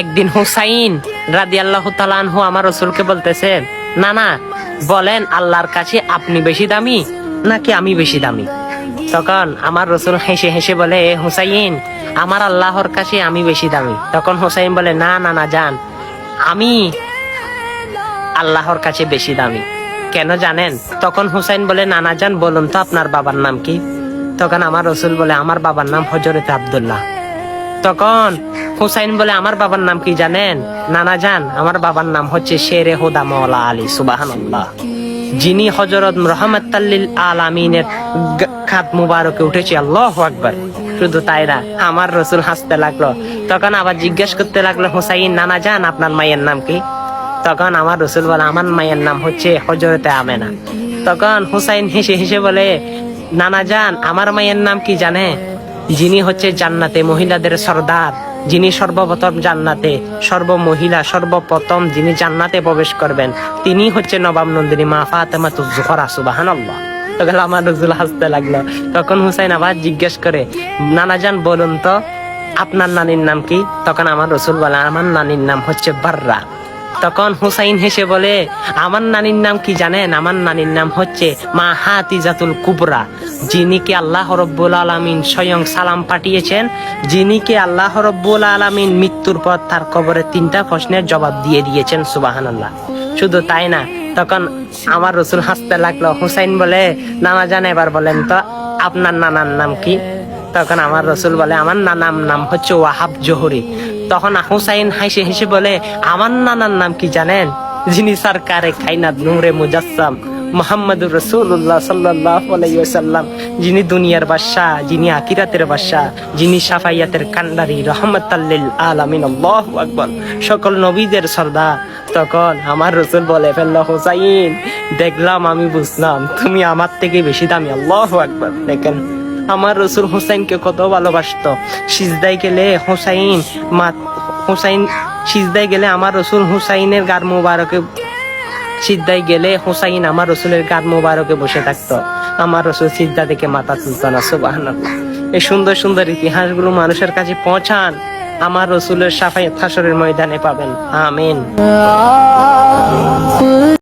একদিন হুসাইন রাদিয়াল্লাহু তাআলা আনহু আমার রাসূলকে বলতেছে, না বলেন আল্লাহর কাছে আপনি বেশি দামি নাকি আমি বেশি দামি? তখন আমার রাসূল হেসে হেসে বলে, হুসাইন আমার আল্লাহর কাছে আমি বেশি দামি। তখন হুসাইন বলে, না জান, আমি আল্লাহর কাছে বেশি দামি। কেন জানেন? তখন হুসাইন বলে, নানা জান বলুন তো আপনার বাবার নাম কি? তখন আমার রাসূল বলে, আমার বাবার নাম হযরত আব্দুল্লাহ। তখন হুসাইন বলে, আমার বাবার নাম কি জানেন? নানা জান আমার বাবার নাম হচ্ছে শেরে হুদা মাওলা আলী। সুবহানাল্লাহ। যিনি হযরত রাহমাতাল লিল আলামিনের খাত মুবারকে উঠেছে। আল্লাহু আকবার। শুধু তাই না, আমার রাসূল হাসতে লাগলো। তখন আবার জিজ্ঞেস করতে লাগলো, হুসাইন নানা জান আপনার মায়ের নাম কি? তখন আমার রাসূল বলে, আমার মায়ের নাম হচ্ছে হযরতে আমেনা। তখন হুসাইন হেসে হেসে বলে, নানা জান আমার মায়ের নাম কি জানে? যিনি হচ্ছে জান্নাতে মহিলাদের সর্দার, যিনি সর্বপ্রথম জান্নাতে সর্বমহিলা সর্বপ্রথম যিনি জান্নাতে প্রবেশ করবেন, তিনি হচ্ছে নবাব নন্দিনী মা ফাতেমাতুজ জোহরা। সুবহানাল্লাহ। তখন আমার রাসূল হাসতে লাগলো। তখন হুসাইন আবার জিজ্ঞেস করে, নানা জান বলুন তো আপনার নানির নাম কি? তখন আমার রাসূল বলে, আমার নানির নাম হচ্ছে বাররা। তখন হুসাইন হেসে বলে, আমার নানির নাম কি জানেন? আমার নানির নাম হচ্ছে মা হাতিজাতুল কুবরা, যিনি কে আল্লাহ রাব্বুল আলামিন স্বয়ং সালাম পাঠিয়েছেন, যিনি কে আল্লাহ রাব্বুল আলামিন মৃত্যুর পর তার কবরে 3টা প্রশ্নের জবাব দিয়ে দিয়েছেন। সুবহানাল্লাহ। শুধু তাই না, তখন আমার রাসূল হাসতে লাগলো। হুসাইন বলে, নানা জান এবার বলেন তো আপনার নানার নাম কি? তখন আমার রাসূল বলে, আমার নানার নাম হচ্ছে ওয়াহাব জোহরি। তখন হুসাইন হেসে হেসে বলে, আমার নানার নাম কি জানেন? যিনি সরকারে কায়নাত নূরে মুজাসসাম মুহাম্মদুর রাসূলুল্লাহ সাল্লাল্লাহু আলাইহি ওয়াসাল্লাম, যিনি দুনিয়ার বাদশা, যিনি আখিরাতের বাদশা, যিনি শাফায়াতের কান্ডারি, রাহমাতাল লিল আলামিন। আল্লাহু আকবার। সকল নবীদের সর্দার। তখন আমার রাসূল বলে ফেলল, হুসাইন দেখলাম, আমি বুঝলাম তুমি আমার থেকে বেশি দামি। আল্লাহু আকবার। দেখেন আমার রাসূল হুসাইনকে কত ভালোবাসতো। সিজদায় গেলে হুসাইন সিজদায় গেলে আমার রাসূল হুসাইনের গার মুবারকে সিজদায় গেলে হুসাইন আমার রাসূলের গার মুবারকে বসে থাকতো। আমার রাসূল সিজদা থেকে মাথা তুলতো না। সুবহানাল্লাহ। এই সুন্দর সুন্দর ইতিহাসগুলো মানুষের কাছে পৌঁছান, আমার রাসূলের শাফায়াত হাসরের ময়দানে পাবেন। আমিন।